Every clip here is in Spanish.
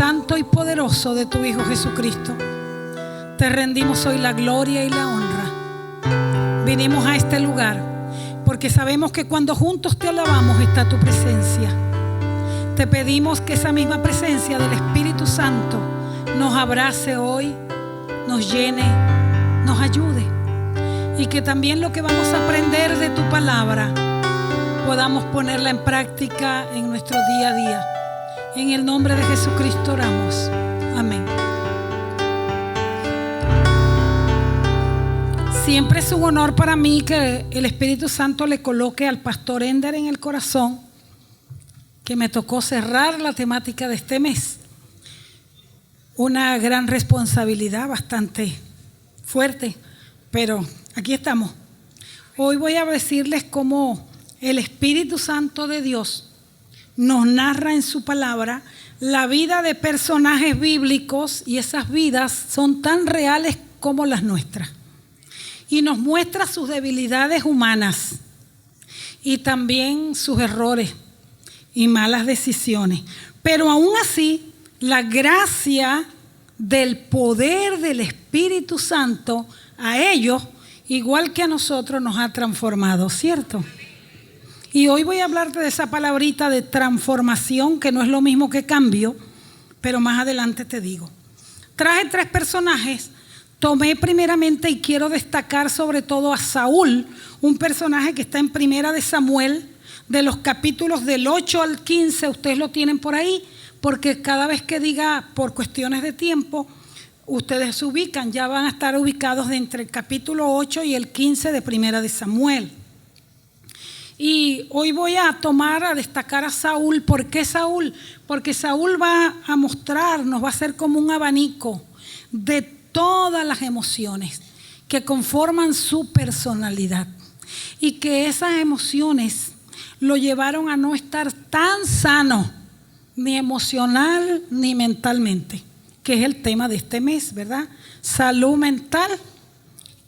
santo y poderoso de tu Hijo Jesucristo, te rendimos hoy la gloria y la honra. Vinimos a este lugar porque sabemos que cuando juntos te alabamos está tu presencia. Te pedimos que esa misma presencia del Espíritu Santo nos abrace hoy, nos llene, nos ayude, y que también lo que vamos a aprender de tu palabra podamos ponerla en práctica en nuestro día a día. En el nombre de Jesucristo oramos. Amén. Siempre es un honor para mí que el Espíritu Santo le coloque al pastor Ender en el corazón que me tocó cerrar la temática de este mes. Una gran responsabilidad, bastante fuerte, pero aquí estamos. Hoy voy a decirles cómo el Espíritu Santo de Dios nos narra en su palabra la vida de personajes bíblicos, y esas vidas son tan reales como las nuestras. Y nos muestra sus debilidades humanas y también sus errores y malas decisiones. Pero aún así, la gracia del poder del Espíritu Santo a ellos, igual que a nosotros, nos ha transformado, ¿cierto? Y hoy voy a hablarte de esa palabrita de transformación, que no es lo mismo que cambio, pero más adelante te digo. Traje 3 personajes. Tomé primeramente, y quiero destacar sobre todo a Saúl, un personaje que está en Primera de Samuel, de los capítulos del 8 al 15, ustedes lo tienen por ahí, porque cada vez que diga por cuestiones de tiempo, ustedes se ubican, ya van a estar ubicados entre el capítulo 8 y el 15 de Primera de Samuel. Y hoy voy a destacar a Saúl. ¿Por qué Saúl? Porque Saúl va a mostrarnos, va a ser como un abanico de todas las emociones que conforman su personalidad, y que esas emociones lo llevaron a no estar tan sano, ni emocional ni mentalmente, que es el tema de este mes, ¿verdad? Salud mental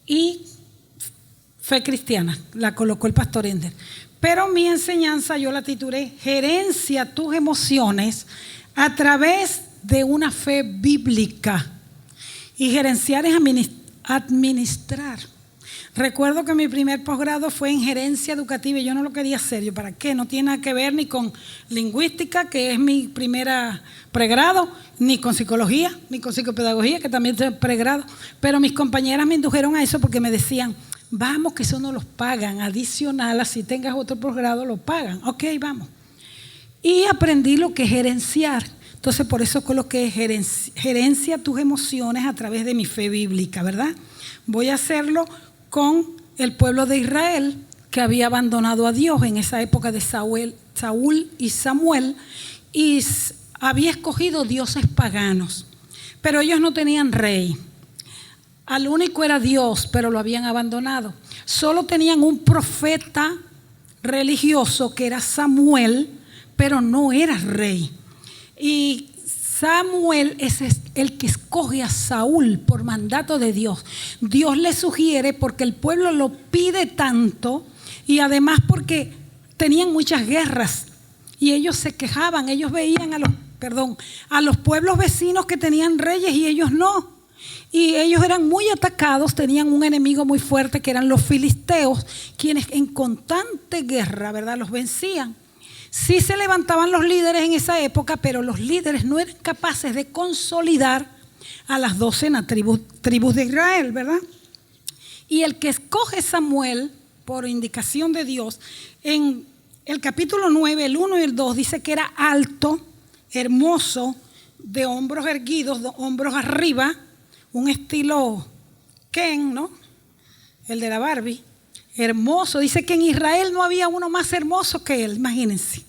y fe cristiana, la colocó el pastor Ender. Pero mi enseñanza yo la titulé Gerencia tus emociones a través de una fe bíblica. Y gerenciar es administrar. Recuerdo que mi primer posgrado fue en gerencia educativa y yo no lo quería hacer. ¿Yo para qué? No tiene nada que ver ni con lingüística, que es mi primera pregrado, ni con psicología, ni con psicopedagogía, que también es pregrado. Pero mis compañeras me indujeron a eso porque me decían, vamos, que eso no los pagan, adicional, así tengas otro posgrado, lo pagan. Ok, vamos. Y aprendí lo que es gerenciar. Entonces, por eso coloqué gerencia tus emociones a través de mi fe bíblica, ¿verdad? Voy a hacerlo con el pueblo de Israel, que había abandonado a Dios en esa época de Saúl y Samuel, y había escogido dioses paganos, pero ellos no tenían rey. Al único era Dios, pero lo habían abandonado. Solo tenían un profeta religioso que era Samuel, pero no era rey. Y Samuel es el que escoge a Saúl por mandato de Dios. Dios le sugiere porque el pueblo lo pide tanto, y además porque tenían muchas guerras y ellos se quejaban. Ellos veían a los pueblos vecinos que tenían reyes y ellos no. Y ellos eran muy atacados, tenían un enemigo muy fuerte que eran los filisteos, quienes en constante guerra, ¿verdad?, los vencían. Sí se levantaban los líderes en esa época, pero los líderes no eran capaces de consolidar a las 12 tribus de Israel, ¿verdad? Y el que escoge Samuel por indicación de Dios, en el capítulo 9, el 1 y el 2, dice que era alto, hermoso, de hombros erguidos, de hombros arriba, un estilo Ken, ¿no? El de la Barbie. Hermoso, dice que en Israel no había uno más hermoso que él, imagínense.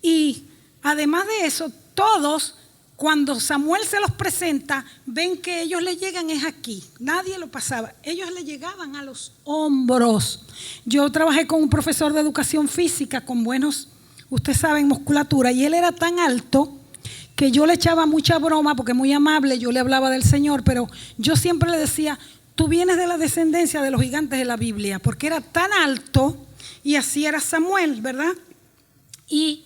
Y además de eso, todos, cuando Samuel se los presenta, ven que ellos le llegan es aquí, nadie lo pasaba, ellos le llegaban a los hombros. Yo trabajé con un profesor de educación física con buenos, ustedes saben, musculatura, y él era tan alto que yo le echaba mucha broma porque muy amable, yo le hablaba del Señor, pero yo siempre le decía, tú vienes de la descendencia de los gigantes de la Biblia, porque era tan alto, y así era Samuel, ¿verdad? Y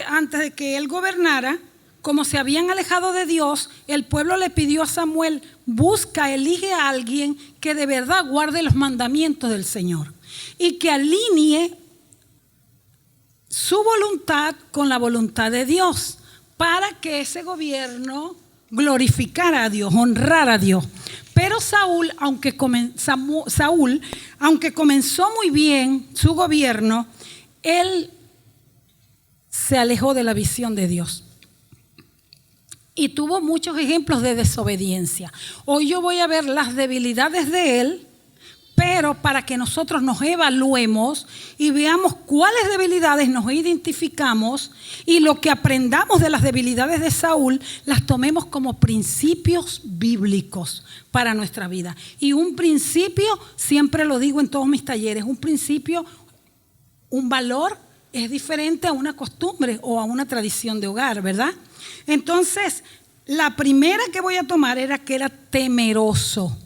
antes de que él gobernara, como se habían alejado de Dios, el pueblo le pidió a Samuel: busca, elige a alguien que de verdad guarde los mandamientos del Señor y que alinee su voluntad con la voluntad de Dios, para que ese gobierno glorificara a Dios, honrara a Dios. Pero Saúl, aunque comenzó muy bien su gobierno, él se alejó de la visión de Dios y tuvo muchos ejemplos de desobediencia. Hoy yo voy a ver las debilidades de él, pero para que nosotros nos evaluemos y veamos cuáles debilidades nos identificamos, y lo que aprendamos de las debilidades de Saúl las tomemos como principios bíblicos para nuestra vida. Y un principio, siempre lo digo en todos mis talleres, un principio, un valor es diferente a una costumbre o a una tradición de hogar, ¿verdad? Entonces, la primera que voy a tomar era que era temeroso.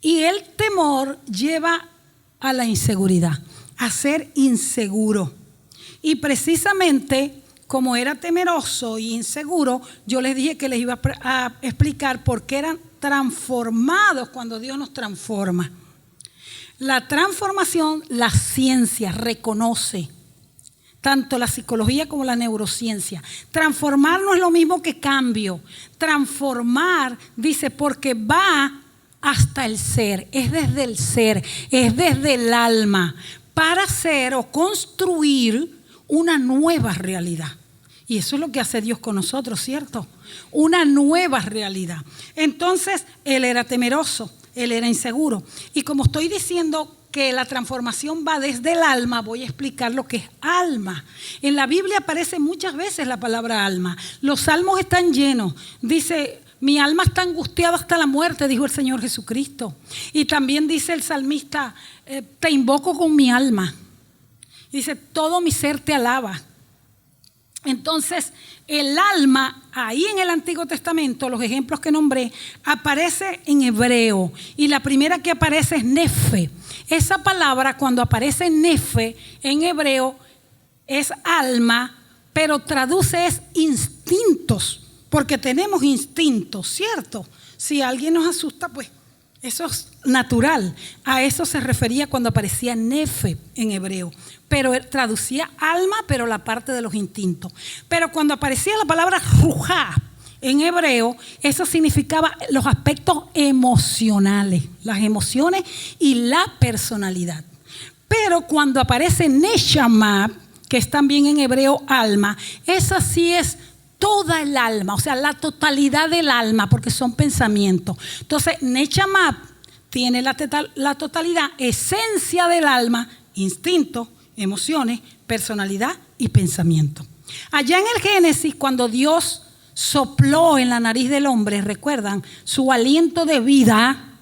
Y el temor lleva a la inseguridad, a ser inseguro. Y precisamente como era temeroso y inseguro, yo les dije que les iba a explicar por qué eran transformados cuando Dios nos transforma. La transformación, la ciencia reconoce, tanto la psicología como la neurociencia. Transformar no es lo mismo que cambio. Transformar, dice, porque va hasta el ser, es desde el alma, para hacer o construir una nueva realidad. Y eso es lo que hace Dios con nosotros, ¿cierto? Una nueva realidad. Entonces, él era temeroso, él era inseguro. Y como estoy diciendo que la transformación va desde el alma, voy a explicar lo que es alma. En la Biblia aparece muchas veces la palabra alma. Los salmos están llenos. Dice: mi alma está angustiada hasta la muerte, dijo el Señor Jesucristo. Y también dice el salmista: te invoco con mi alma. Dice: todo mi ser te alaba. Entonces, el alma, ahí en el Antiguo Testamento, los ejemplos que nombré, aparece en hebreo. Y la primera que aparece es nefe. Esa palabra, cuando aparece nefe en hebreo, es alma, pero traduce es instintos. Porque tenemos instintos, ¿cierto? Si alguien nos asusta, pues eso es natural. A eso se refería cuando aparecía nefe en hebreo. Pero él traducía alma, pero la parte de los instintos. Pero cuando aparecía la palabra rujá en hebreo, eso significaba los aspectos emocionales, las emociones y la personalidad. Pero cuando aparece neshama, que es también en hebreo alma, esa sí es toda el alma, o sea, la totalidad del alma, porque son pensamientos. Entonces, neshama tiene la totalidad, esencia del alma, instintos, emociones, personalidad y pensamiento. Allá en el Génesis, cuando Dios sopló en la nariz del hombre, recuerdan, su aliento de vida,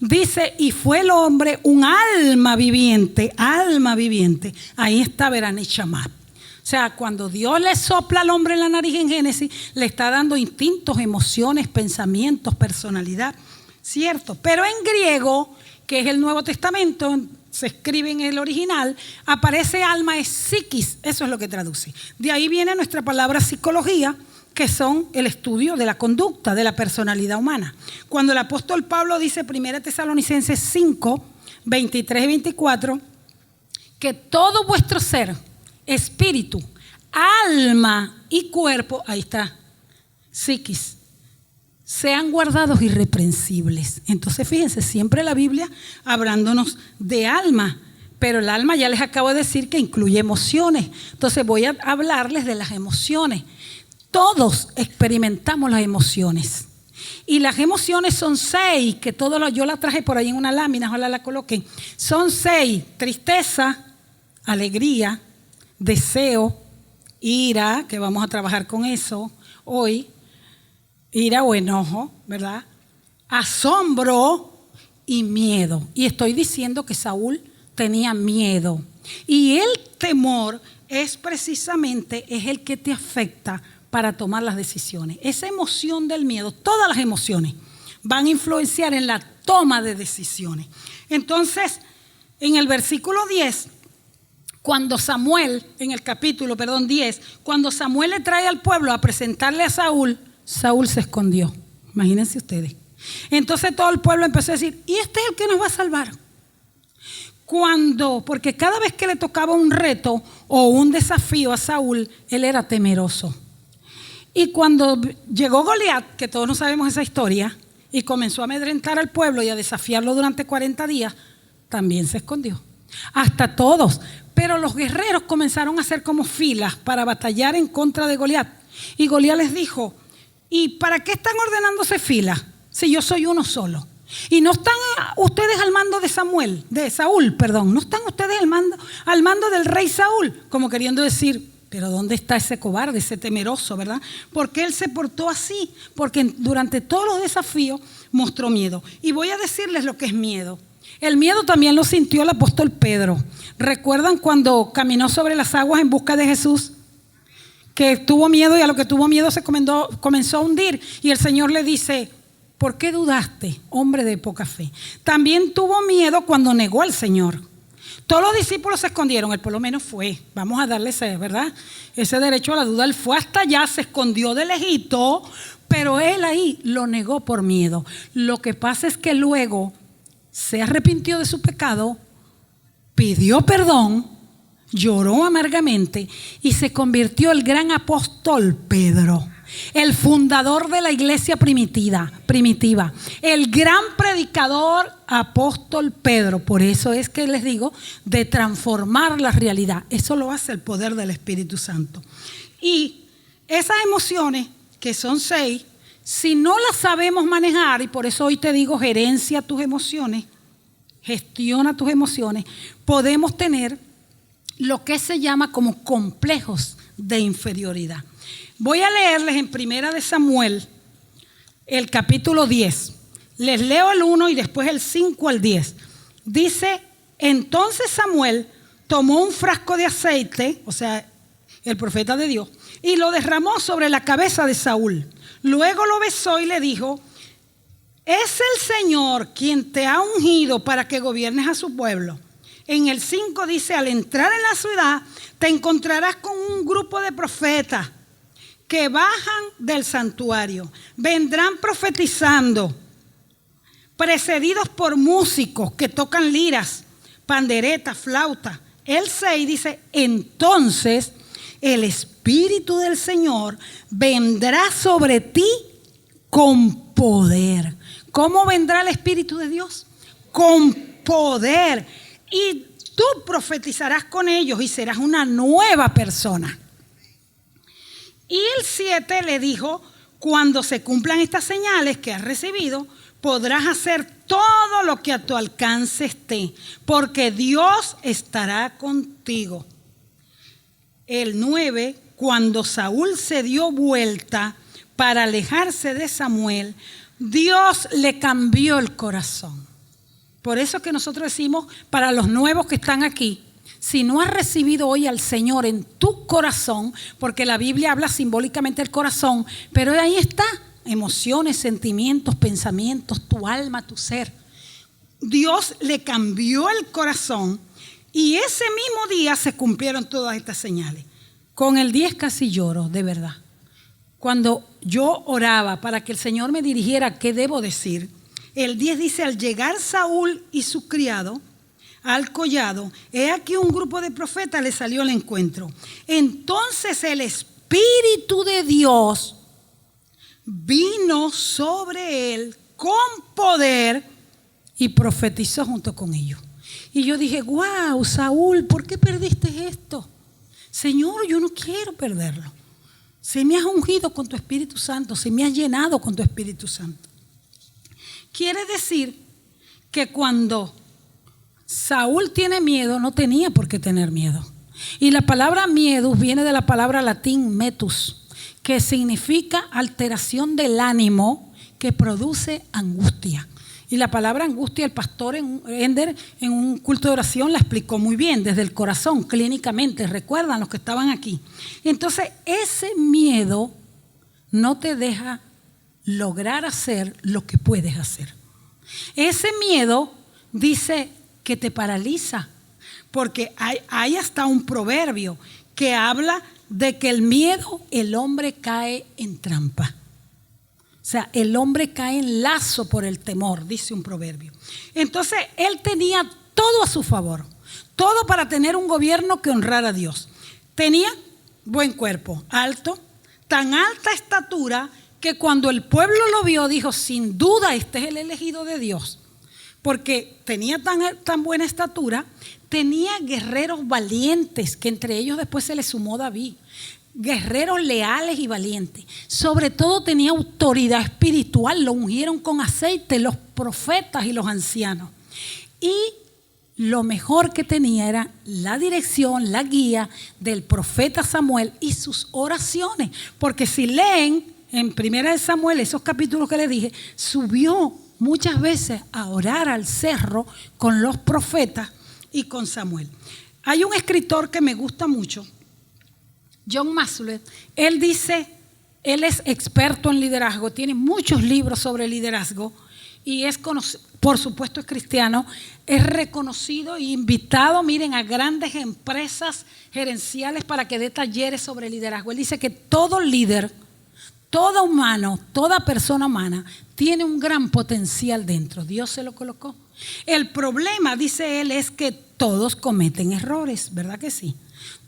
dice: y fue el hombre un alma viviente, ahí está neshama. O sea, cuando Dios le sopla al hombre en la nariz en Génesis, le está dando instintos, emociones, pensamientos, personalidad, ¿cierto? Pero en griego, que es el Nuevo Testamento, se escribe en el original, aparece alma, es psiquis, eso es lo que traduce. De ahí viene nuestra palabra psicología, que son el estudio de la conducta, de la personalidad humana. Cuando el apóstol Pablo dice, 1 Tesalonicenses 5, 23 y 24, que todo vuestro ser, espíritu, alma y cuerpo, ahí está, psiquis, sean guardados irreprensibles. Entonces fíjense, siempre la Biblia hablándonos de alma, pero el alma ya les acabo de decir que incluye emociones. Entonces voy a hablarles de las emociones. Todos experimentamos las emociones. Y las emociones son 6, que yo la traje por ahí en una lámina, ojalá la coloquen. Son 6: tristeza, alegría, deseo, ira, que vamos a trabajar con eso hoy, ira o enojo, ¿verdad? Asombro y miedo. Y estoy diciendo que Saúl tenía miedo. Y el temor es el que te afecta para tomar las decisiones. Esa emoción del miedo, todas las emociones van a influenciar en la toma de decisiones. Entonces, en el versículo 10 Cuando Samuel, en el capítulo 10, cuando Samuel le trae al pueblo a presentarle a Saúl, Saúl se escondió. Imagínense ustedes. Entonces todo el pueblo empezó a decir, ¿y este es el que nos va a salvar? Porque cada vez que le tocaba un reto o un desafío a Saúl, él era temeroso. Y cuando llegó Goliat, que todos no sabemos esa historia, y comenzó a amedrentar al pueblo y a desafiarlo durante 40 días, también se escondió. Hasta todos. Pero los guerreros comenzaron a hacer como filas para batallar en contra de Goliat. Y Goliat les dijo, ¿y para qué están ordenándose filas si yo soy uno solo? Y no están ustedes al mando de Saúl, no están ustedes al mando del rey Saúl, como queriendo decir, pero ¿dónde está ese cobarde, ese temeroso, verdad? Porque él se portó así, porque durante todos los desafíos mostró miedo. Y voy a decirles lo que es miedo. El miedo también lo sintió el apóstol Pedro. ¿Recuerdan cuando caminó sobre las aguas en busca de Jesús? Que tuvo miedo y a lo que tuvo miedo se comenzó a hundir. Y el Señor le dice, ¿por qué dudaste, hombre de poca fe? También tuvo miedo cuando negó al Señor. Todos los discípulos se escondieron, él por lo menos fue. Vamos a darle ese, ¿verdad? Ese derecho a la duda. Él fue hasta allá, se escondió de lejito, pero él ahí lo negó por miedo. Lo que pasa es que luego se arrepintió de su pecado, pidió perdón, lloró amargamente y se convirtió el gran apóstol Pedro, el fundador de la iglesia primitiva, el gran predicador apóstol Pedro. Por eso es que les digo de transformar la realidad. Eso lo hace el poder del Espíritu Santo. Y esas emociones, que son 6, si no las sabemos manejar, y por eso hoy te digo gerencia tus emociones, gestiona tus emociones, podemos tener lo que se llama como complejos de inferioridad. Voy a leerles en 1 Samuel el capítulo 10. Les leo el 1 y después el 5 al 10. Dice, entonces Samuel tomó un frasco de aceite, o sea, el profeta de Dios, y lo derramó sobre la cabeza de Saúl. Luego lo besó y le dijo, ¿es el Señor quien te ha ungido para que gobiernes a su pueblo? En el 5 dice, al entrar en la ciudad te encontrarás con un grupo de profetas que bajan del santuario. Vendrán profetizando, precedidos por músicos que tocan liras, panderetas, flautas. El 6 dice, entonces el Espíritu del Señor vendrá sobre ti con poder. ¿Cómo vendrá el Espíritu de Dios? Con poder. Y tú profetizarás con ellos y serás una nueva persona. Y el 7 le dijo, cuando se cumplan estas señales que has recibido, podrás hacer todo lo que a tu alcance esté, porque Dios estará contigo. El 9, cuando Saúl se dio vuelta para alejarse de Samuel, Dios le cambió el corazón. Por eso es que nosotros decimos, para los nuevos que están aquí, si no has recibido hoy al Señor en tu corazón, porque la Biblia habla simbólicamente del corazón, pero ahí está, emociones, sentimientos, pensamientos, tu alma, tu ser. Dios le cambió el corazón y ese mismo día se cumplieron todas estas señales. Con el 10 casi lloro, de verdad. Cuando yo oraba para que el Señor me dirigiera qué debo decir, el 10 dice, al llegar Saúl y su criado al collado, he aquí un grupo de profetas le salió al encuentro. Entonces el Espíritu de Dios vino sobre él con poder y profetizó junto con ellos. Y yo dije, wow, Saúl, ¿por qué perdiste esto? Señor, yo no quiero perderlo. Se me has ungido con tu Espíritu Santo, se me has llenado con tu Espíritu Santo. Quiere decir que cuando Saúl tiene miedo, no tenía por qué tener miedo. Y la palabra miedo viene de la palabra latín metus, que significa alteración del ánimo que produce angustia. Y la palabra angustia, el pastor Ender en un culto de oración la explicó muy bien, desde el corazón, clínicamente, recuerdan los que estaban aquí. Entonces, ese miedo no te deja lograr hacer lo que puedes hacer. Ese miedo dice que te paraliza, porque hay hasta un proverbio que habla de que el miedo, el hombre cae en trampa. O sea, el hombre cae en lazo por el temor, dice un proverbio. Entonces, él tenía todo a su favor, todo para tener un gobierno que honrara a Dios. Tenía buen cuerpo, alto, tan alta estatura que cuando el pueblo lo vio dijo, sin duda este es el elegido de Dios, porque tenía tan buena estatura. Tenía guerreros valientes, que entre ellos después se le sumó David. Guerreros leales y valientes. Sobre todo tenía autoridad espiritual. Lo ungieron con aceite los profetas y los ancianos. Y lo mejor que tenía era la dirección, la guía del profeta Samuel y sus oraciones. Porque si leen en 1 Samuel, esos capítulos que les dije, subió muchas veces a orar al cerro con los profetas y con Samuel. Hay un escritor que me gusta mucho, John Maxwell. Él dice, él es experto en liderazgo, tiene muchos libros sobre liderazgo y es conocido, por supuesto es cristiano, es reconocido e invitado, miren, a grandes empresas gerenciales para que dé talleres sobre liderazgo. Él dice que todo líder, todo humano, toda persona humana tiene un gran potencial dentro. Dios se lo colocó. El problema, dice él, es que todos cometen errores, ¿verdad que sí?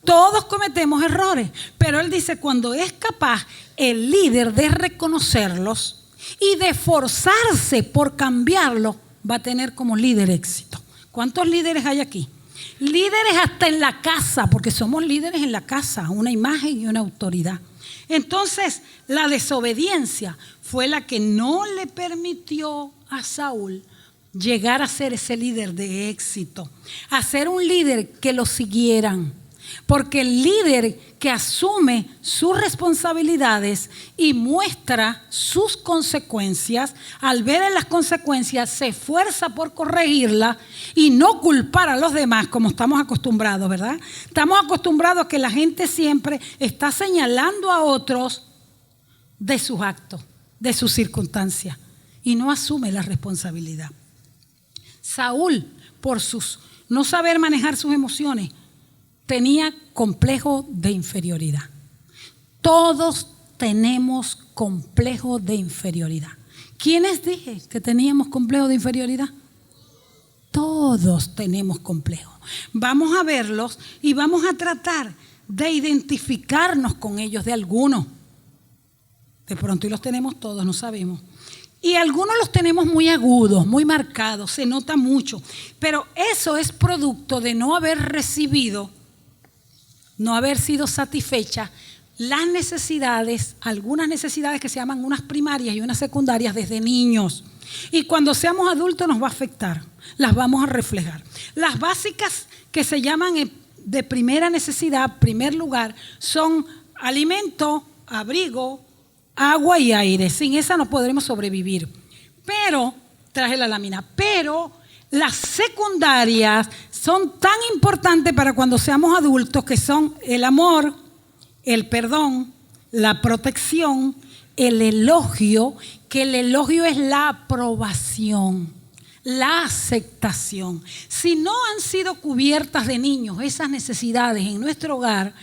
Todos cometemos errores, pero él dice cuando es capaz el líder de reconocerlos y de esforzarse por cambiarlos, va a tener como líder éxito. ¿Cuántos líderes hay aquí? Líderes hasta en la casa, porque somos líderes en la casa, una imagen y una autoridad. Entonces, la desobediencia fue la que no le permitió a Saúl llegar a ser ese líder de éxito, a ser un líder que lo siguieran. Porque el líder que asume sus responsabilidades y muestra sus consecuencias, al ver en las consecuencias se esfuerza por corregirlas y no culpar a los demás como estamos acostumbrados, ¿verdad? Estamos acostumbrados a que la gente siempre está señalando a otros de sus actos, de sus circunstancias y no asume la responsabilidad. Saúl, por no saber manejar sus emociones, tenía complejo de inferioridad. Todos tenemos complejo de inferioridad. ¿Quiénes dije que teníamos complejo de inferioridad? Todos tenemos complejo. Vamos a verlos y vamos a tratar de identificarnos con ellos de algunos. De pronto y los tenemos todos, no sabemos. Y algunos los tenemos muy agudos, muy marcados, se nota mucho. Pero eso es producto de no haber recibido, no haber sido satisfecha las necesidades, algunas necesidades que se llaman unas primarias y unas secundarias desde niños. Y cuando seamos adultos nos va a afectar, las vamos a reflejar. Las básicas que se llaman de primera necesidad, primer lugar, son alimento, abrigo, agua y aire. Sin esa no podremos sobrevivir. Pero, traje la lámina, pero las secundarias son tan importantes para cuando seamos adultos, que son el amor, el perdón, la protección, el elogio, que el elogio es la aprobación, la aceptación. Si no han sido cubiertas de niños esas necesidades en nuestro hogar,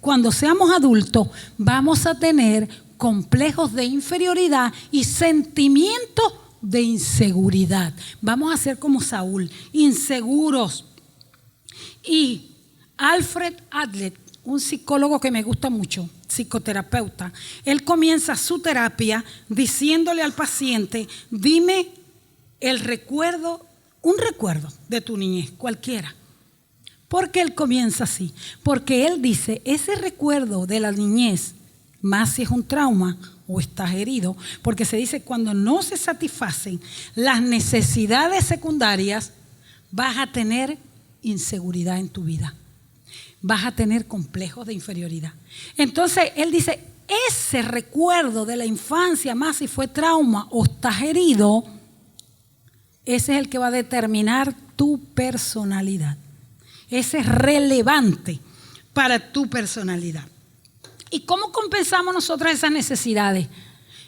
cuando seamos adultos vamos a tener complejos de inferioridad y sentimientos de inseguridad. Vamos a ser como Saúl, inseguros. Y Alfred Adler, un psicólogo que me gusta mucho, psicoterapeuta, él comienza su terapia diciéndole al paciente, dime un recuerdo de tu niñez, cualquiera. ¿Por qué él comienza así? Porque él dice, ese recuerdo de la niñez, más si es un trauma o estás herido, porque se dice cuando no se satisfacen las necesidades secundarias, vas a tener inseguridad en tu vida, vas a tener complejos de inferioridad. Entonces él dice, ese recuerdo de la infancia, más si fue trauma o estás herido, ese es el que va a determinar tu personalidad. Ese es relevante para tu personalidad. ¿Y cómo compensamos nosotros esas necesidades?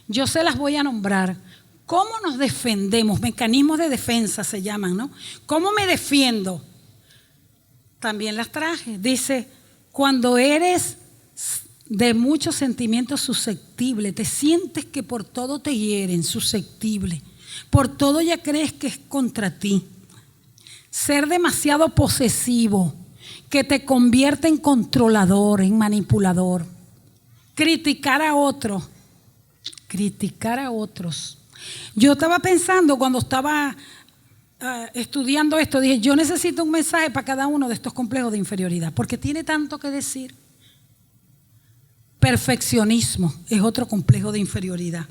Yo se las voy a nombrar. ¿Cómo nos defendemos? Mecanismos de defensa se llaman, ¿no? ¿Cómo me defiendo? también las traje. Dice, cuando eres de muchos sentimientos susceptible, te sientes que por todo te hieren, susceptible, por todo ya crees que es contra ti. Ser demasiado posesivo, que te convierte en controlador, en manipulador. Criticar a otros. Yo estaba pensando cuando estaba estudiando esto, dije, yo necesito un mensaje para cada uno de estos complejos de inferioridad, porque tiene tanto que decir. Perfeccionismo es otro complejo de inferioridad.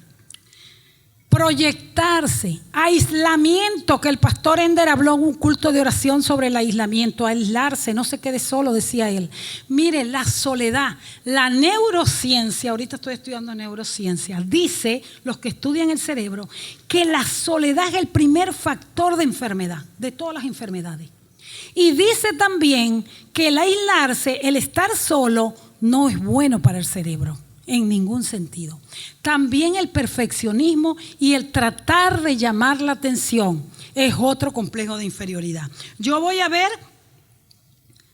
Proyectarse, aislamiento, que el pastor Ender habló en un culto de oración sobre el aislamiento, aislarse, no se quede solo, decía él. Mire, la soledad, la neurociencia, ahorita estoy estudiando neurociencia, dice, los que estudian el cerebro, que la soledad es el primer factor de enfermedad, de todas las enfermedades. Y dice también que el aislarse, el estar solo, no es bueno para el cerebro. En ningún sentido. También el perfeccionismo y el tratar de llamar la atención es otro complejo de inferioridad. Yo voy a ver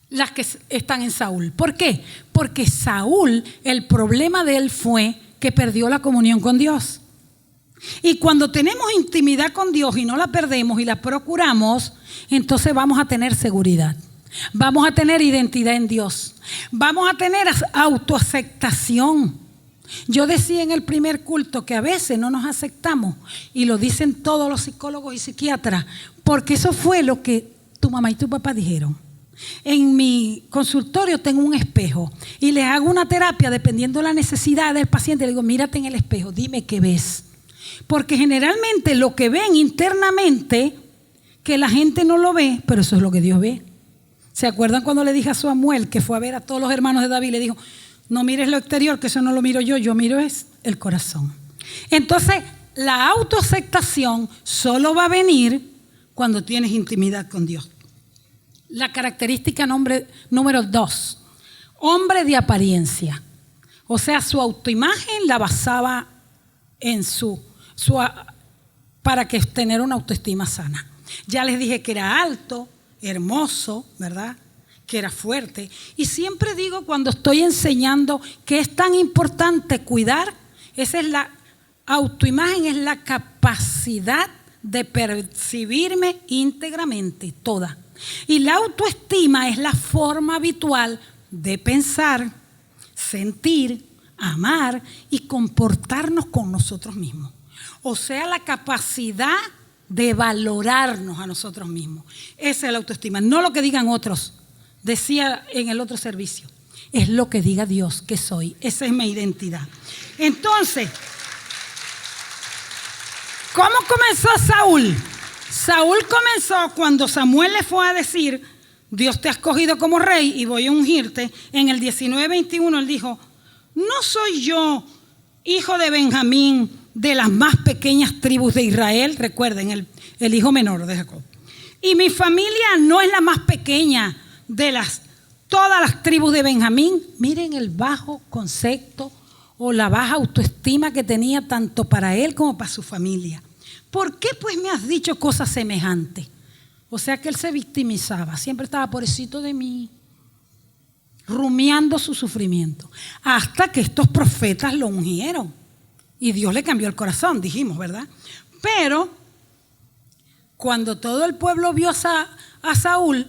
las que están en Saúl. ¿Por qué? Porque Saúl, el problema de él fue que perdió la comunión con Dios. Y cuando tenemos intimidad con Dios y no la perdemos y la procuramos, entonces vamos a tener seguridad. Vamos a tener identidad en Dios. Vamos a tener autoaceptación. Yo decía en el primer culto que a veces no nos aceptamos, y lo dicen todos los psicólogos y psiquiatras, porque eso fue lo que tu mamá y tu papá dijeron. En mi consultorio tengo un espejo y les hago una terapia dependiendo de la necesidad del paciente. Le digo, mírate en el espejo, dime qué ves. Porque generalmente lo que ven internamente, que la gente no lo ve, pero eso es lo que Dios ve. ¿Se acuerdan cuando le dije a Samuel, que fue a ver a todos los hermanos de David, le dijo, no mires lo exterior, que eso no lo miro yo miro es el corazón? Entonces, la autoaceptación solo va a venir cuando tienes intimidad con Dios. La característica número 2, hombre de apariencia. O sea, su autoimagen la basaba en para que tener una autoestima sana. Ya les dije que era alto, hermoso, ¿verdad? Que era fuerte. Y siempre digo cuando estoy enseñando que es tan importante cuidar, esa es la autoimagen, es la capacidad de percibirme íntegramente, toda. Y la autoestima es la forma habitual de pensar, sentir, amar y comportarnos con nosotros mismos. O sea, la capacidad de valorarnos a nosotros mismos. Esa es la autoestima, no lo que digan otros. Decía en el otro servicio, es lo que diga Dios que soy. Esa es mi identidad. Entonces, ¿cómo comenzó Saúl? Saúl comenzó cuando Samuel le fue a decir, Dios te ha escogido como rey y voy a ungirte. En el 19:21 él dijo, no soy yo hijo de Benjamín, de las más pequeñas tribus de Israel. Recuerden, el hijo menor de Jacob. Y mi familia no es la más pequeña de todas las tribus de Benjamín. Miren el bajo concepto o la baja autoestima que tenía tanto para él como para su familia. ¿Por qué pues me has dicho cosas semejantes? O sea que él se victimizaba, siempre estaba pobrecito de mí, rumiando su sufrimiento, hasta que estos profetas lo ungieron y Dios le cambió el corazón, dijimos, ¿verdad? Pero cuando todo el pueblo vio a Saúl,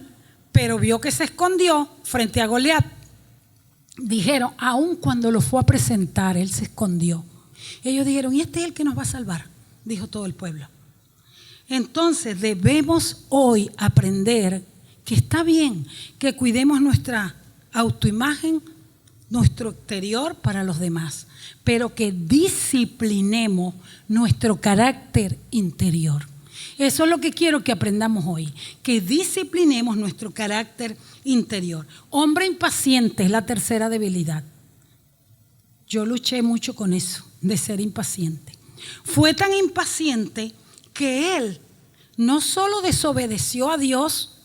pero vio que se escondió frente a Goliat, dijeron, aun cuando lo fue a presentar, él se escondió. Ellos dijeron, y este es el que nos va a salvar, dijo todo el pueblo. Entonces debemos hoy aprender que está bien que cuidemos nuestra autoimagen, nuestro exterior para los demás, pero que disciplinemos nuestro carácter interior. Eso es lo que quiero que aprendamos hoy, que disciplinemos nuestro carácter interior. Hombre impaciente es la tercera debilidad. Yo luché mucho con eso, de ser impaciente. Fue tan impaciente que él no solo desobedeció a Dios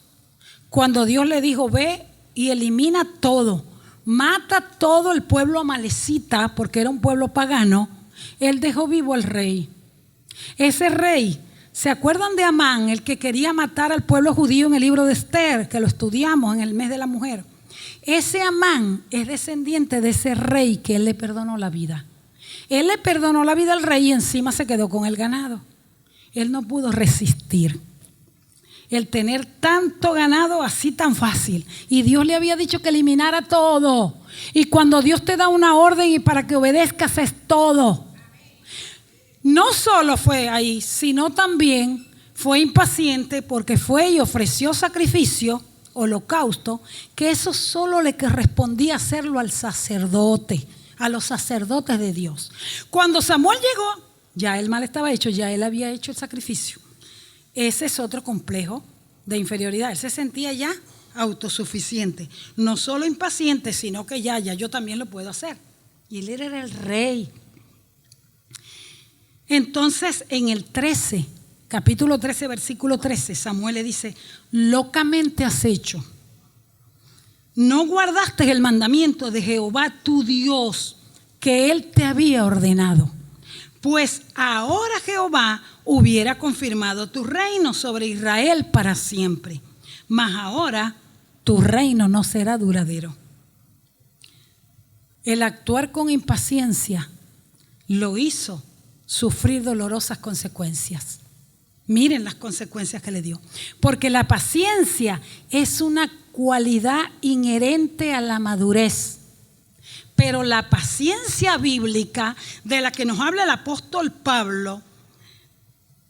cuando Dios le dijo, ve y elimina todo, mata todo el pueblo amalecita, porque era un pueblo pagano. Él dejó vivo al rey. Ese rey ¿Se acuerdan de Amán, el que quería matar al pueblo judío en el libro de Esther, que lo estudiamos en el mes de la mujer? Ese Amán es descendiente de ese rey que él le perdonó la vida. Él le perdonó la vida al rey y encima se quedó con el ganado. Él no pudo resistir el tener tanto ganado así tan fácil. Y Dios le había dicho que eliminara todo. Y cuando Dios te da una orden y para que obedezcas es todo. No solo fue ahí, sino también fue impaciente porque fue y ofreció sacrificio, holocausto, que eso solo le correspondía hacerlo al sacerdote, a los sacerdotes de Dios. Cuando Samuel llegó, ya el mal estaba hecho, ya él había hecho el sacrificio. Ese es otro complejo de inferioridad. Él se sentía ya autosuficiente, no solo impaciente, sino que ya yo también lo puedo hacer. Y él era el rey. Entonces, en el 13, capítulo 13, versículo 13, Samuel le dice: locamente has hecho. No guardaste el mandamiento de Jehová tu Dios, que él te había ordenado. Pues ahora Jehová hubiera confirmado tu reino sobre Israel para siempre. Mas ahora tu reino no será duradero. El actuar con impaciencia lo hizo sufrir dolorosas consecuencias. Miren las consecuencias que le dio. Porque la paciencia es una cualidad inherente a la madurez. Pero la paciencia bíblica de la que nos habla el apóstol Pablo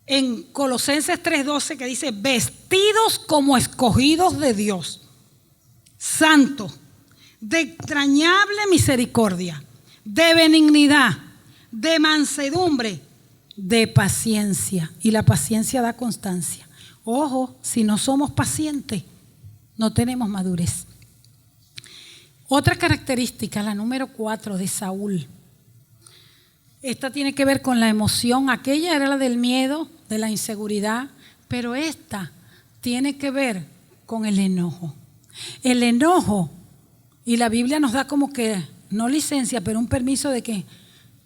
en Colosenses 3:12, que dice: vestidos como escogidos de Dios, santos, de entrañable misericordia, de benignidad, de mansedumbre, de paciencia. Y la paciencia da constancia. Ojo, si no somos pacientes, no tenemos madurez. Otra característica, la número 4 de Saúl. Esta tiene que ver con la emoción. Aquella era la del miedo, de la inseguridad, pero esta tiene que ver con el enojo. El enojo, y la Biblia nos da como que, no licencia, pero un permiso de que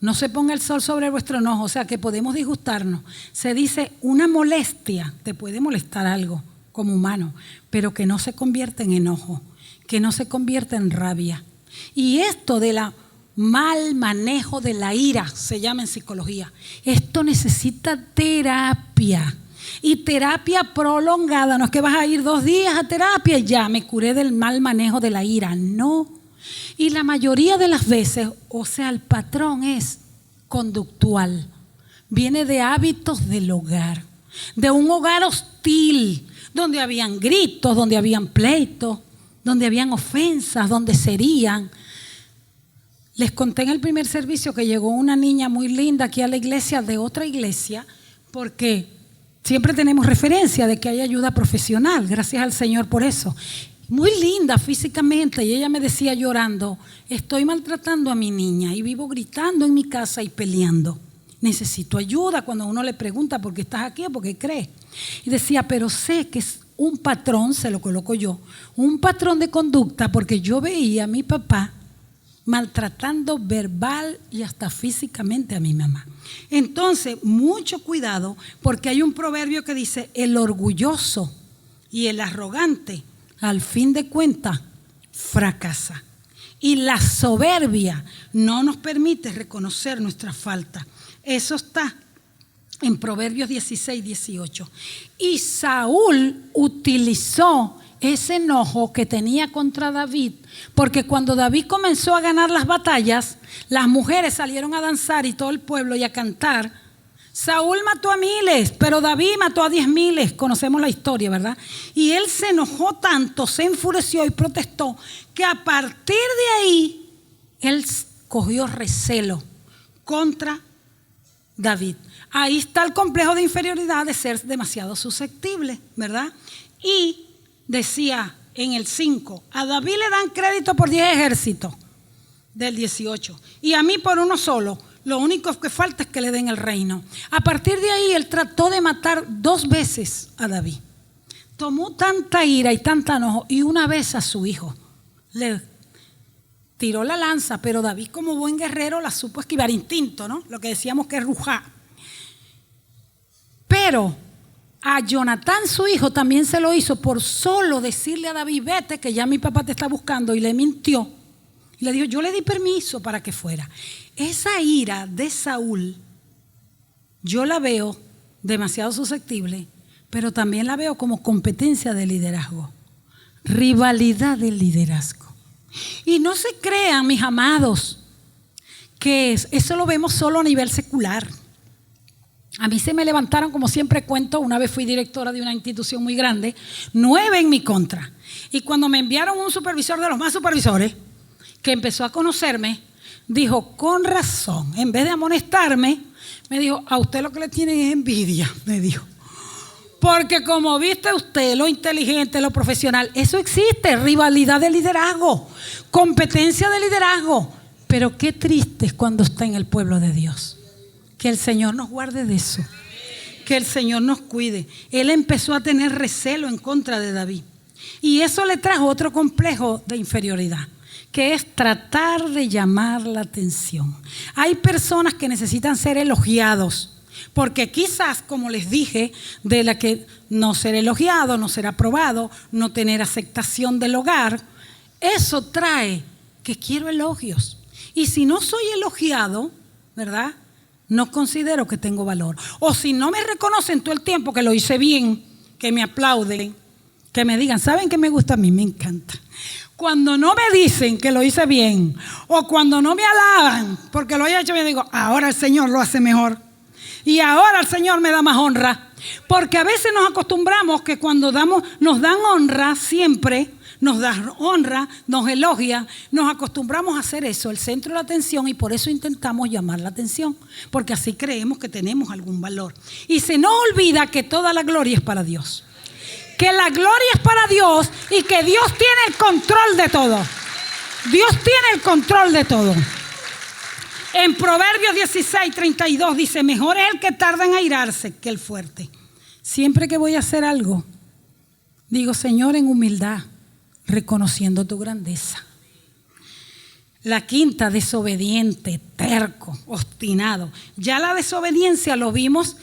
no se ponga el sol sobre vuestro enojo, o sea que podemos disgustarnos. Se dice una molestia, te puede molestar algo como humano, pero que no se convierte en enojo, que no se convierte en rabia. Y esto de la mal manejo de la ira, se llama en psicología, esto necesita terapia. Y terapia prolongada, no es que vas a ir 2 días a terapia y ya me curé del mal manejo de la ira, no. Y la mayoría de las veces, o sea, el patrón es conductual, viene de hábitos del hogar, de un hogar hostil, donde habían gritos, donde habían pleitos, donde habían ofensas, donde se herían. Les conté en el primer servicio que llegó una niña muy linda aquí a la iglesia de otra iglesia, porque siempre tenemos referencia de que hay ayuda profesional, gracias al Señor por eso. Muy linda físicamente, y ella me decía llorando: estoy maltratando a mi niña y vivo gritando en mi casa y peleando. Necesito ayuda. Cuando uno le pregunta por qué estás aquí o por qué crees. Y decía: pero sé que es un patrón, se lo coloco yo, un patrón de conducta, porque yo veía a mi papá maltratando verbal y hasta físicamente a mi mamá. Entonces, mucho cuidado, porque hay un proverbio que dice: el orgulloso y el arrogante al fin de cuentas fracasa. Y la soberbia no nos permite reconocer nuestra falta. Eso está en Proverbios 16:18. Y Saúl utilizó ese enojo que tenía contra David, porque cuando David comenzó a ganar las batallas, las mujeres salieron a danzar y todo el pueblo y a cantar. Saúl mató a miles, pero David mató a 10,000. Conocemos la historia, ¿verdad? Y él se enojó tanto, se enfureció y protestó, que a partir de ahí, él cogió recelo contra David. Ahí está el complejo de inferioridad de ser demasiado susceptible, ¿verdad? Y decía en el 5, a David le dan crédito por 10 ejércitos, del 18, y a mí por uno solo. Lo único que falta es que le den el reino. A partir de ahí, él trató de matar 2 veces a David. Tomó tanta ira y tanta enojo, y una vez a su hijo le tiró la lanza, pero David, como buen guerrero, la supo esquivar, instinto, ¿no? Lo que decíamos que es rujar. Pero a Jonatán su hijo también se lo hizo por solo decirle a David: vete que ya mi papá te está buscando, y le mintió. Y le dijo: yo le di permiso para que fuera. Esa ira de Saúl yo la veo demasiado susceptible, pero también la veo como competencia de liderazgo, rivalidad de liderazgo. Y no se crean, mis amados, que eso lo vemos solo a nivel secular. A mí se me levantaron, como siempre cuento, una vez fui directora de una institución muy grande, 9 en mi contra. Y cuando me enviaron un supervisor de los más supervisores, que empezó a conocerme, dijo: con razón, en vez de amonestarme, me dijo: a usted lo que le tienen es envidia, me dijo. Porque como viste usted, lo inteligente, lo profesional, eso existe, rivalidad de liderazgo, competencia de liderazgo. Pero qué triste es cuando está en el pueblo de Dios. Que el Señor nos guarde de eso, que el Señor nos cuide. Él empezó a tener recelo en contra de David, y eso le trajo otro complejo de inferioridad, que es tratar de llamar la atención. Hay personas que necesitan ser elogiados, porque quizás, como les dije, de la que no ser elogiado, no ser aprobado, no tener aceptación del hogar, eso trae que quiero elogios. Y si no soy elogiado, ¿verdad?, no considero que tengo valor. O si no me reconocen todo el tiempo que lo hice bien, que me aplauden, que me digan: ¿saben qué me gusta a mí? Me encanta cuando no me dicen que lo hice bien, o cuando no me alaban porque lo haya hecho bien. Digo: ahora el Señor lo hace mejor, y ahora el Señor me da más honra. Porque a veces nos acostumbramos que cuando nos dan honra, siempre nos da honra, nos elogia, nos acostumbramos a hacer eso, el centro de la atención, y por eso intentamos llamar la atención, porque así creemos que tenemos algún valor. Y se nos olvida que toda la gloria es para Dios, que la gloria es para Dios, y que Dios tiene el control de todo. Dios tiene el control de todo. En Proverbios 16:32 dice: mejor es el que tarda en airarse que el fuerte. Siempre que voy a hacer algo, digo: Señor, en humildad, reconociendo tu grandeza. La quinta, desobediente, terco, obstinado. Ya la desobediencia lo vimos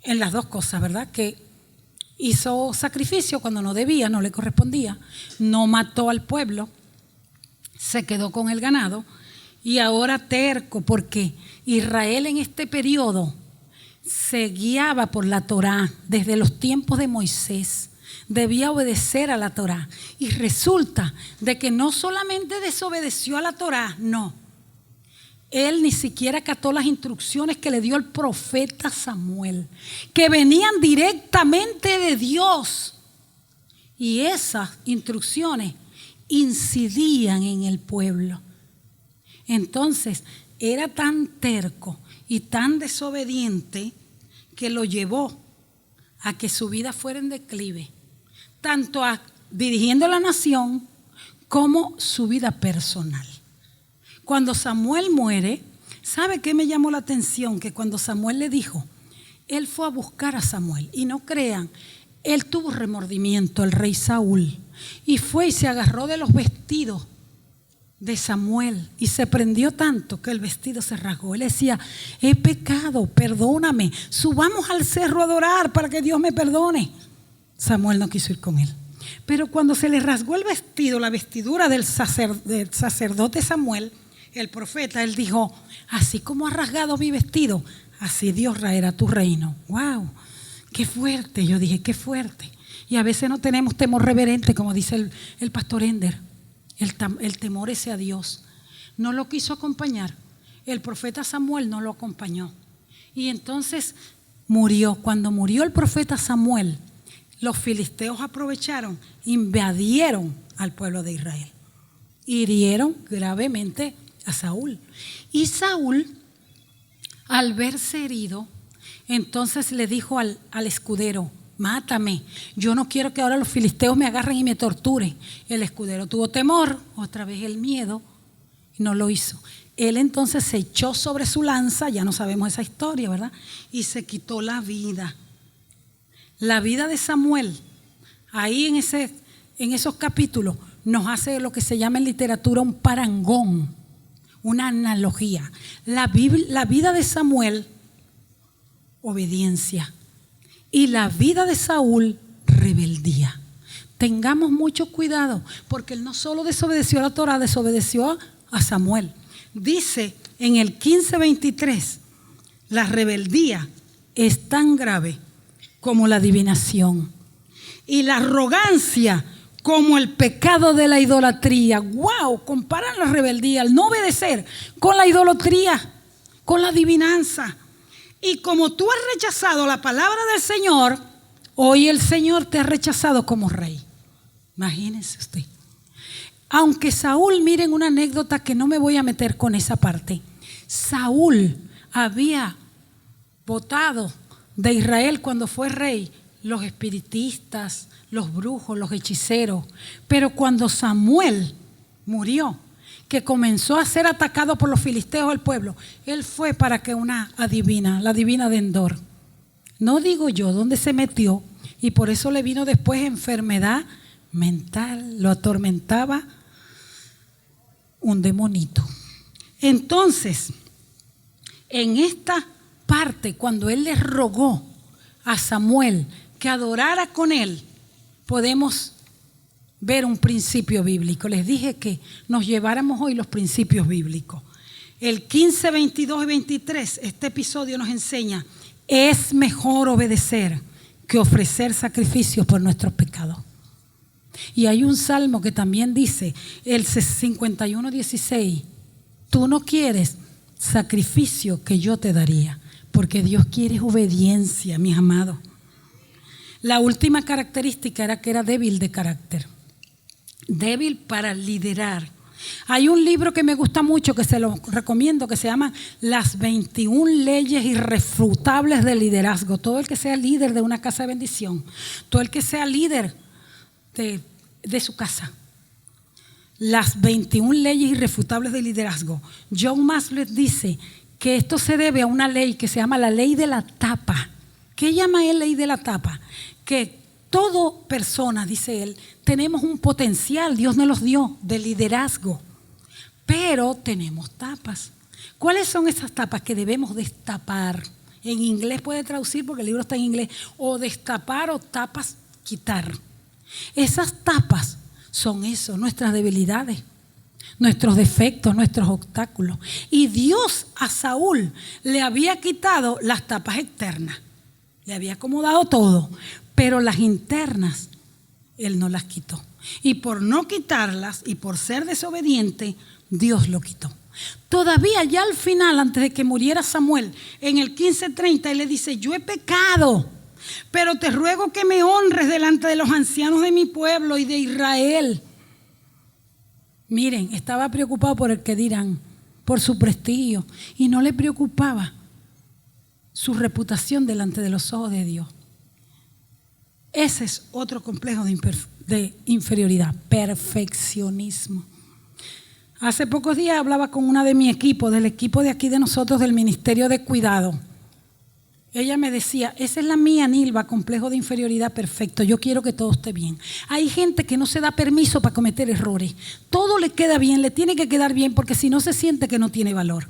en las dos cosas, ¿verdad? Que hizo sacrificio cuando no debía, no le correspondía, no mató al pueblo, se quedó con el ganado. Y ahora terco, porque Israel en este periodo se guiaba por la Torá desde los tiempos de Moisés. Debía obedecer a la Torá. Y resulta de que no solamente desobedeció a la Torá, no. Él ni siquiera acató las instrucciones que le dio el profeta Samuel, que venían directamente de Dios. Y esas instrucciones incidían en el pueblo. Entonces, era tan terco y tan desobediente que lo llevó a que su vida fuera en declive, tanto dirigiendo la nación como su vida personal. Cuando Samuel muere, ¿sabe qué me llamó la atención? Que cuando Samuel le dijo, él fue a buscar a Samuel, y no crean, él tuvo remordimiento, el rey Saúl, y fue y se agarró de los vestidos de Samuel y se prendió tanto que el vestido se rasgó. Él decía: he pecado, perdóname, subamos al cerro a adorar para que Dios me perdone. Samuel no quiso ir con él. Pero cuando se le rasgó el vestido, la vestidura del sacerdote Samuel, el profeta, él dijo: así como has rasgado mi vestido, así Dios raerá tu reino. ¡Wow! ¡Qué fuerte! Yo dije: ¡qué fuerte! Y a veces no tenemos temor reverente, como dice el pastor Ender. El temor ese a Dios. No lo quiso acompañar. El profeta Samuel no lo acompañó. Y entonces murió. Cuando murió el profeta Samuel, los filisteos aprovecharon, invadieron al pueblo de Israel. Hirieron gravemente a Saúl. Y Saúl, al verse herido, entonces le dijo al escudero: mátame, yo no quiero que ahora los filisteos me agarren y me torturen. El escudero tuvo temor, otra vez el miedo, y no lo hizo. Él entonces se echó sobre su lanza, ya no sabemos esa historia, ¿verdad? Y se quitó la vida. La vida de Samuel, ahí en esos capítulos, nos hace lo que se llama en literatura un parangón, una analogía. La vida de Samuel, obediencia. y la vida de Saúl, rebeldía. Tengamos mucho cuidado, porque él no solo desobedeció a la Torá, desobedeció a Samuel. Dice en el 15:23, la rebeldía es tan grave como la adivinación y la arrogancia como el pecado de la idolatría. ¡Wow! Comparan la rebeldía, el no obedecer, con la idolatría, con la adivinanza. Y como tú has rechazado la palabra del Señor, hoy el Señor te ha rechazado como rey. Imagínense usted. Aunque Saúl, miren una anécdota que no me voy a meter con esa parte. Saúl había votado de Israel cuando fue rey los espiritistas, los brujos, los hechiceros. Pero cuando Samuel murió, que comenzó a ser atacado por los filisteos del pueblo, él fue para que una adivina, la adivina de Endor, no digo yo dónde se metió, y por eso le vino después enfermedad mental, lo atormentaba un demonito. Entonces, en esta parte, cuando él le rogó a Samuel que adorara con él, podemos ver un principio bíblico. Les dije que nos lleváramos hoy los principios bíblicos. El 15, 22 y 23, este episodio nos enseña: es mejor obedecer que ofrecer sacrificios por nuestros pecados. Y hay un salmo que también dice, el 51:16, tú no quieres sacrificio que yo te daría, porque Dios quiere obediencia, mis amados. La última característica era que era débil de carácter, débil para liderar. Hay un libro que me gusta mucho, que se lo recomiendo, que se llama Las 21 leyes irrefutables del liderazgo. Todo el que sea líder de una casa de bendición, todo el que sea líder de su casa, las 21 leyes irrefutables del liderazgo. John Maxwell dice que esto se debe a una ley que se llama la ley de la tapa. ¿Qué llama él ley de la tapa? Que toda persona, dice él, tenemos un potencial, Dios nos los dio, de liderazgo, pero tenemos tapas. ¿Cuáles son esas tapas que debemos destapar? En inglés puede traducir, porque el libro está en inglés, o destapar o tapas, quitar. Esas tapas son eso, nuestras debilidades, nuestros defectos, nuestros obstáculos. Y Dios a Saúl le había quitado las tapas externas, le había acomodado todo, pero las internas él no las quitó. Y por no quitarlas y por ser desobediente, Dios lo quitó. Todavía ya al final, antes de que muriera Samuel, en el 15:30, él le dice: yo he pecado, pero te ruego que me honres delante de los ancianos de mi pueblo y de Israel. Miren, estaba preocupado por el que dirán, por su prestigio, y no le preocupaba su reputación delante de los ojos de Dios. Ese es otro complejo de inferioridad, perfeccionismo. Hace pocos días hablaba con una de mi equipo, del equipo de aquí de nosotros, del Ministerio de Cuidado. Ella me decía: esa es la mía, Nilva, complejo de inferioridad perfecto. Yo quiero que todo esté bien. Hay gente que no se da permiso para cometer errores. Todo le queda bien, le tiene que quedar bien, porque si no se siente que no tiene valor.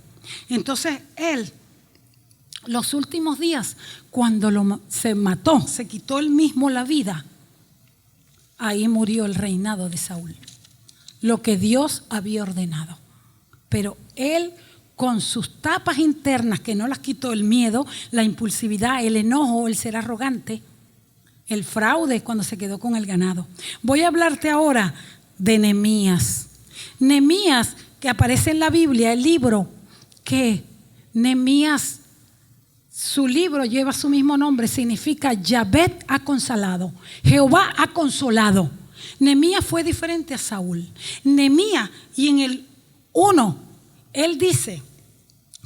Entonces él, los últimos días, cuando se mató, se quitó él mismo la vida, ahí murió el reinado de Saúl, lo que Dios había ordenado. Pero él, con sus tapas internas, que no las quitó, el miedo, la impulsividad, el enojo, el ser arrogante, el fraude cuando se quedó con el ganado. Voy a hablarte ahora de Nehemías. Nehemías, que aparece en la Biblia, el libro que Nehemías, su libro lleva su mismo nombre, significa Yahvé ha consolado, Jehová ha consolado. Nehemías fue diferente a Saúl. Nehemías, y en el 1, él dice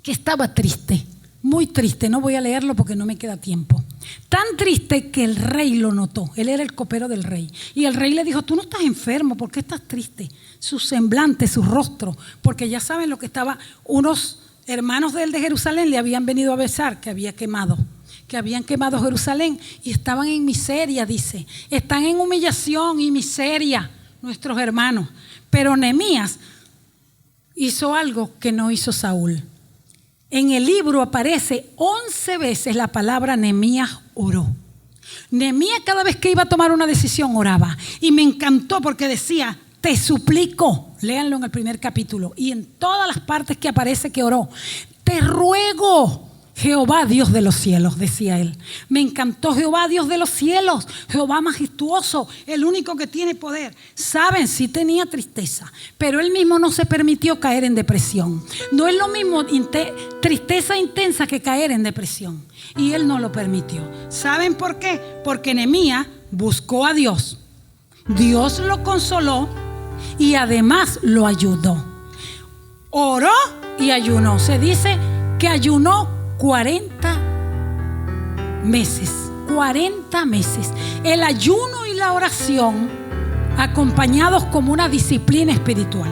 que estaba triste, muy triste. No voy a leerlo porque no me queda tiempo. Tan triste que el rey lo notó. Él era el copero del rey. Y el rey le dijo: tú no estás enfermo, ¿por qué estás triste? Su semblante, su rostro, porque ya saben lo que estaba. Unos hermanos de él de Jerusalén le habían venido a besar, que habían quemado Jerusalén, y estaban en miseria, dice. Están en humillación y miseria nuestros hermanos. Pero Nehemías hizo algo que no hizo Saúl. En el libro aparece 11 veces la palabra Nehemías oró. Nehemías cada vez que iba a tomar una decisión oraba. Y me encantó porque decía, te suplico, léanlo en el primer capítulo y en todas las partes que aparece que oró, te ruego, Jehová Dios de los cielos, decía él. Me encantó Jehová Dios de los cielos, Jehová majestuoso, el único que tiene poder. Saben, sí tenía tristeza, pero él mismo no se permitió caer en depresión. No es lo mismo tristeza intensa que caer en depresión. Y él no lo permitió. ¿Saben por qué? Porque Nehemías buscó a Dios. Dios lo consoló y además lo ayudó. Oró y ayunó. Se dice que ayunó 40 meses. 40 meses. El ayuno y la oración acompañados como una disciplina espiritual.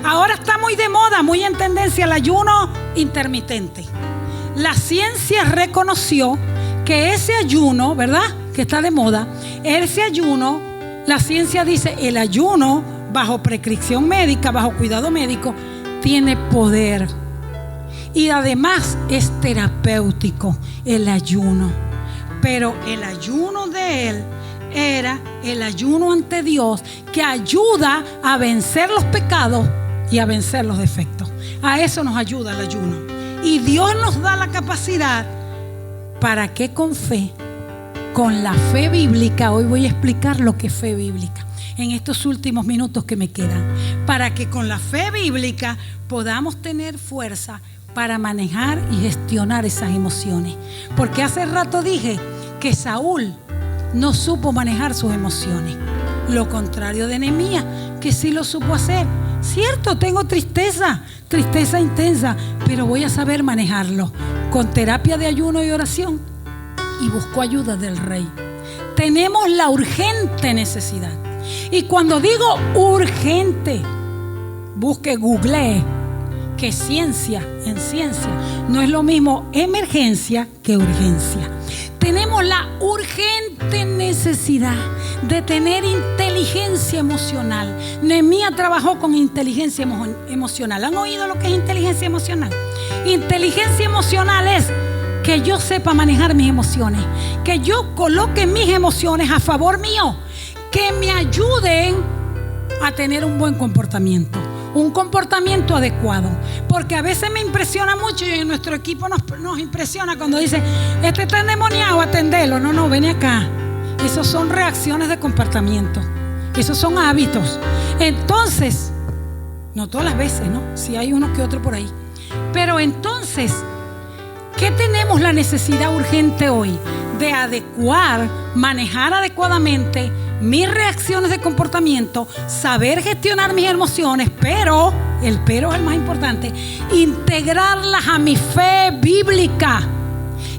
Ahora está muy de moda, muy en tendencia el ayuno intermitente. La ciencia reconoció que ese ayuno, ¿verdad? Que está de moda. Ese ayuno, la ciencia dice, el ayuno bajo prescripción médica, bajo cuidado médico, tiene poder. Y además es terapéutico el ayuno. Pero el ayuno de él era el ayuno ante Dios que ayuda a vencer los pecados y a vencer los defectos. A eso nos ayuda el ayuno. Y Dios nos da la capacidad para que con fe, con la fe bíblica, hoy voy a explicar lo que es fe bíblica en estos últimos minutos que me quedan, para que con la fe bíblica podamos tener fuerza para manejar y gestionar esas emociones. Porque hace rato dije que Saúl no supo manejar sus emociones, lo contrario de Nehemías, que sí lo supo hacer. Cierto, tengo tristeza intensa, pero voy a saber manejarlo con terapia de ayuno y oración, y busco ayuda del rey. Tenemos la urgente necesidad. Y cuando digo urgente, googlee que en ciencia no es lo mismo emergencia que urgencia. Tenemos la urgente necesidad de tener inteligencia emocional. Nehemías trabajó con inteligencia emocional. ¿Han oído lo que es inteligencia emocional? Inteligencia emocional es que yo sepa manejar mis emociones, que yo coloque mis emociones a favor mío, que me ayuden a tener un buen comportamiento. Un comportamiento adecuado. Porque a veces me impresiona mucho y en nuestro equipo nos impresiona cuando dicen, este está endemoniado, atendelo. No, ven acá. Esos son reacciones de comportamiento. Esos son hábitos. Entonces, no todas las veces, ¿no? Si hay uno que otro por ahí. Pero entonces, ¿qué tenemos la necesidad urgente hoy? De adecuar, manejar adecuadamente mis reacciones de comportamiento, saber gestionar mis emociones, pero el pero es el más importante, integrarlas a mi fe bíblica.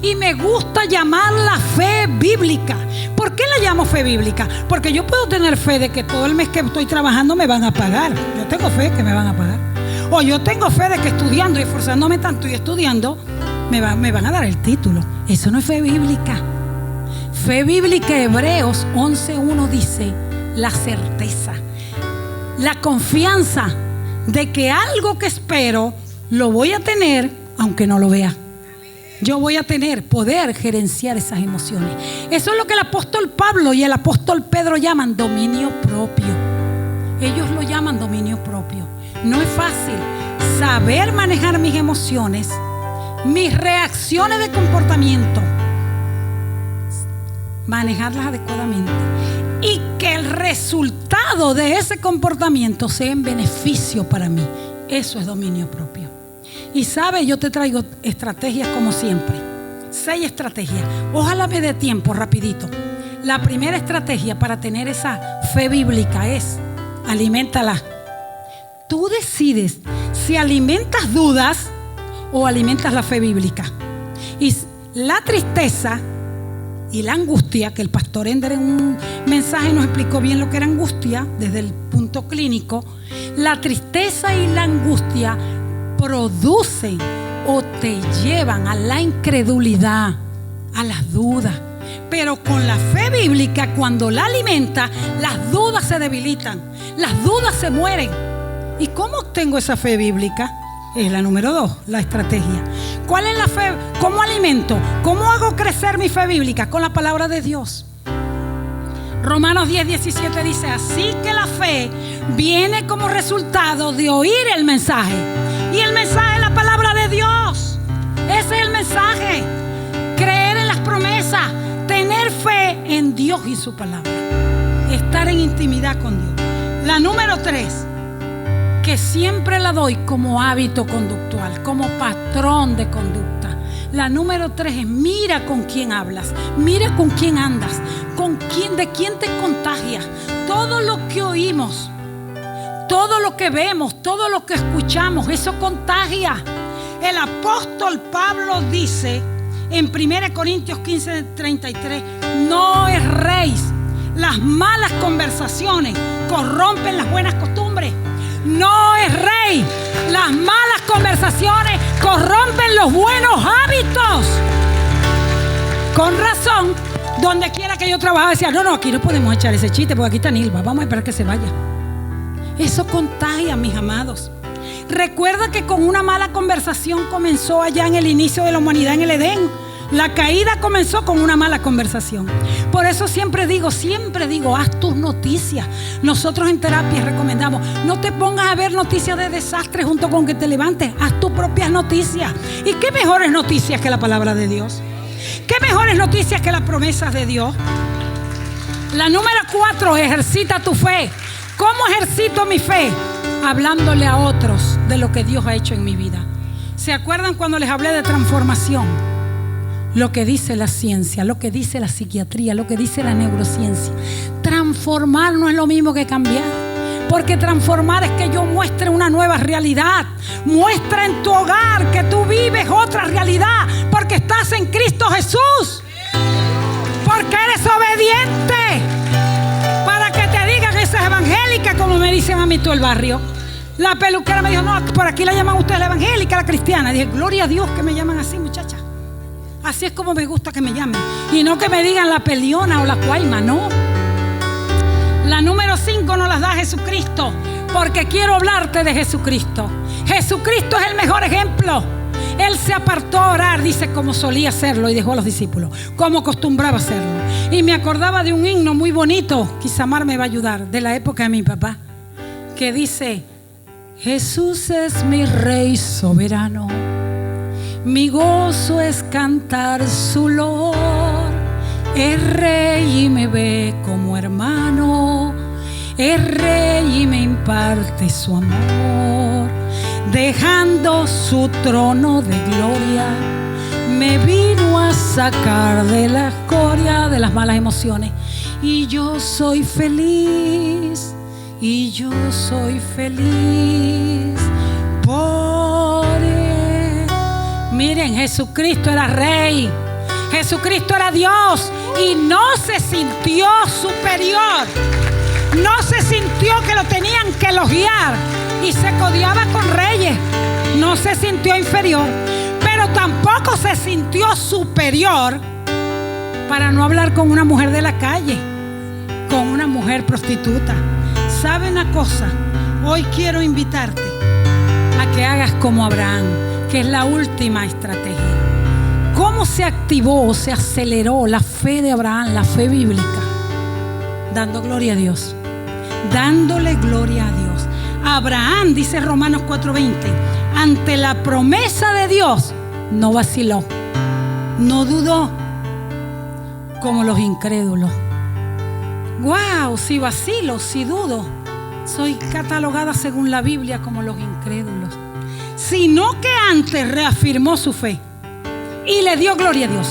Y me gusta llamarla fe bíblica. ¿Por qué la llamo fe bíblica? Porque yo puedo tener fe de que todo el mes que estoy trabajando me van a pagar. Yo tengo fe que me van a pagar. O yo tengo fe de que estudiando y esforzándome tanto y estudiando me van a dar el título. Eso no es fe bíblica. Fe bíblica, Hebreos 11:1 dice, la certeza, la confianza de que algo que espero lo voy a tener aunque no lo vea. Yo voy a poder gerenciar esas emociones. Eso es lo que el apóstol Pablo y el apóstol Pedro llaman dominio propio. Ellos lo llaman dominio propio. No es fácil saber manejar mis emociones, mis reacciones de comportamiento, manejarlas adecuadamente y que el resultado de ese comportamiento sea en beneficio para mí. Eso es dominio propio. Y sabe, yo te traigo estrategias como siempre. 6 estrategias. Ojalá me dé tiempo rapidito. La primera estrategia para tener esa fe bíblica es aliméntala. Tú decides si alimentas dudas o alimentas la fe bíblica. Y la tristeza y la angustia, que el pastor Ender en un mensaje nos explicó bien lo que era angustia desde el punto clínico. La tristeza y la angustia producen o te llevan a la incredulidad, a las dudas. Pero con la fe bíblica, cuando la alimenta, las dudas se debilitan, las dudas se mueren. ¿Y cómo obtengo esa fe bíblica? Es la número 2, la estrategia. ¿Cuál es la fe? ¿Cómo alimento? ¿Cómo hago crecer mi fe bíblica? Con la palabra de Dios. Romanos 10:17 dice: así que la fe viene como resultado de oír el mensaje. Y el mensaje es la palabra de Dios. Ese es el mensaje. Creer en las promesas, tener fe en Dios y su palabra, estar en intimidad con Dios. La número 3, que siempre la doy como hábito conductual, como patrón de conducta. La número 3 es: mira con quién hablas, mira con quién andas, de quién te contagias. Todo lo que oímos, todo lo que vemos, todo lo que escuchamos, eso contagia. El apóstol Pablo dice en 1 Corintios 15:33: no erréis, las malas conversaciones corrompen las buenas costumbres. No erréis, las malas conversaciones corrompen los buenos hábitos. Con razón, donde quiera que yo trabajaba decía: no, aquí no podemos echar ese chiste porque aquí está Nilva, vamos a esperar que se vaya. Eso contagia, mis amados. Recuerda que con una mala conversación comenzó allá en el inicio de la humanidad, en el Edén. La caída comenzó con una mala conversación. Por eso siempre digo, haz tus noticias. Nosotros en terapia recomendamos: no te pongas a ver noticias de desastre junto con que te levantes. Haz tus propias noticias. ¿Y qué mejores noticias que la palabra de Dios? ¿Qué mejores noticias que las promesas de Dios? La número 4, ejercita tu fe. ¿Cómo ejercito mi fe? Hablándole a otros de lo que Dios ha hecho en mi vida. ¿Se acuerdan cuando les hablé de transformación? Lo que dice la ciencia, lo que dice la psiquiatría, lo que dice la neurociencia. Transformar no es lo mismo que cambiar. Porque transformar es que yo muestre una nueva realidad. Muestra en tu hogar que tú vives otra realidad. Porque estás en Cristo Jesús. Porque eres obediente. Para que te digan que esa es evangélica, como me dicen a mí todo el barrio. La peluquera me dijo: no, por aquí la llaman ustedes la evangélica, la cristiana. Dije: gloria a Dios que me llaman así, muchacha. Así es como me gusta que me llamen. Y no que me digan la peliona o la cuaima, no. La número 5 nos las da Jesucristo, porque quiero hablarte de Jesucristo. Jesucristo es el mejor ejemplo. Él se apartó a orar, dice, como solía hacerlo, y dejó a los discípulos, como acostumbraba hacerlo. Y me acordaba de un himno muy bonito, quizá Mar me va a ayudar, de la época de mi papá, que dice: Jesús es mi Rey soberano, mi gozo es cantar su loor. Es Rey y me ve como hermano, es Rey y me imparte su amor. Dejando su trono de gloria, me vino a sacar de la escoria, de las malas emociones. Y yo soy feliz, y yo soy feliz por Él. Miren, Jesucristo era Rey, Jesucristo era Dios, y no se sintió superior. No se sintió que lo tenían que elogiar y se codeaba con reyes. No se sintió inferior, pero tampoco se sintió superior para no hablar con una mujer de la calle, con una mujer prostituta. ¿Sabe una cosa? Hoy quiero invitarte a que hagas como Abraham, que es la última estrategia. ¿Cómo se activó, se aceleró la fe de Abraham, la fe bíblica? Dando gloria a Dios, dándole gloria a Dios. Abraham, dice Romanos 4:20, ante la promesa de Dios no vaciló, no dudó como los incrédulos. Wow, si vacilo, si dudo, soy catalogada según la Biblia como los incrédulos. Sino que antes reafirmó su fe y le dio gloria a Dios,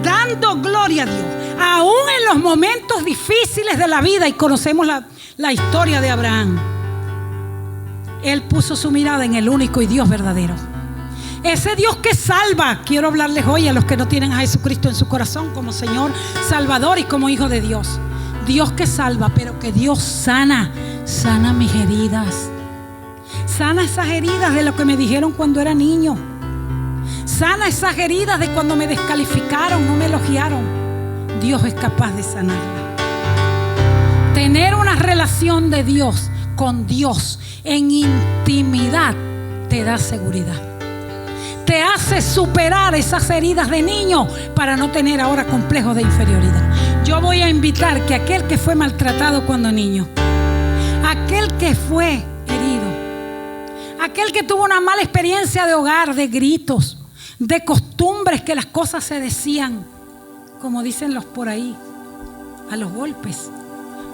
dando gloria a Dios, aún en los momentos difíciles de la vida. Y conocemos la historia de Abraham. Él puso su mirada en el único y Dios verdadero, ese Dios que salva. Quiero hablarles hoy a los que no tienen a Jesucristo en su corazón como Señor, Salvador y como Hijo de Dios. Dios que salva, pero que Dios sana mis heridas. Sana esas heridas de lo que me dijeron cuando era niño. Sana esas heridas de cuando me descalificaron, no me elogiaron. Dios es capaz de sanarla. Tener una relación de Dios con Dios en intimidad te da seguridad. Te hace superar esas heridas de niño para no tener ahora complejos de inferioridad. Yo voy a invitar que aquel que fue maltratado cuando niño, aquel que fue herido, aquel que tuvo una mala experiencia de hogar, de gritos, de costumbres, que las cosas se decían, como dicen los por ahí, a los golpes.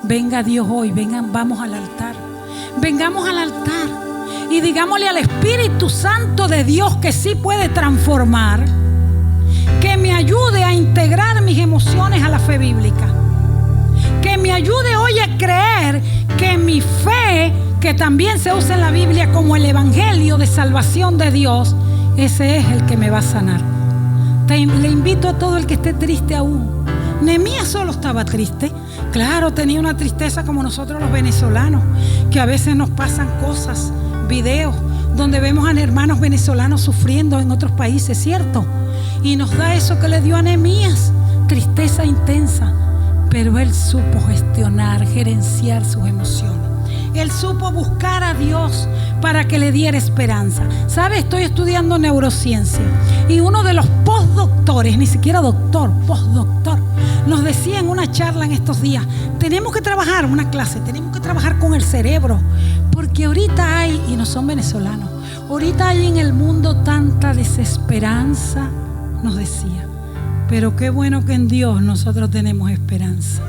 Venga Dios hoy, vengan, vamos al altar. Vengamos al altar y digámosle al Espíritu Santo de Dios, que sí puede transformar, que me ayude a integrar mis emociones a la fe bíblica, que me ayude hoy a creer que mi fe, que también se usa en la Biblia como el evangelio de salvación de Dios, ese es el que me va a sanar. Le invito a todo el que esté triste aún. Nehemías solo estaba triste. Claro, tenía una tristeza como nosotros los venezolanos, que a veces nos pasan cosas, videos donde vemos a hermanos venezolanos sufriendo en otros países, ¿cierto? Y nos da eso que le dio a Nehemías, tristeza intensa. Pero él supo gestionar, gerenciar sus emociones. Él supo buscar a Dios para que le diera esperanza. ¿Sabe? Estoy estudiando neurociencia y uno de los postdoctores, ni siquiera doctor, postdoctor, nos decía en una charla en estos días: tenemos que trabajar, una clase, tenemos que trabajar con el cerebro, porque ahorita hay, y no son venezolanos, ahorita hay en el mundo tanta desesperanza, nos decía. Pero qué bueno que en Dios nosotros tenemos esperanza.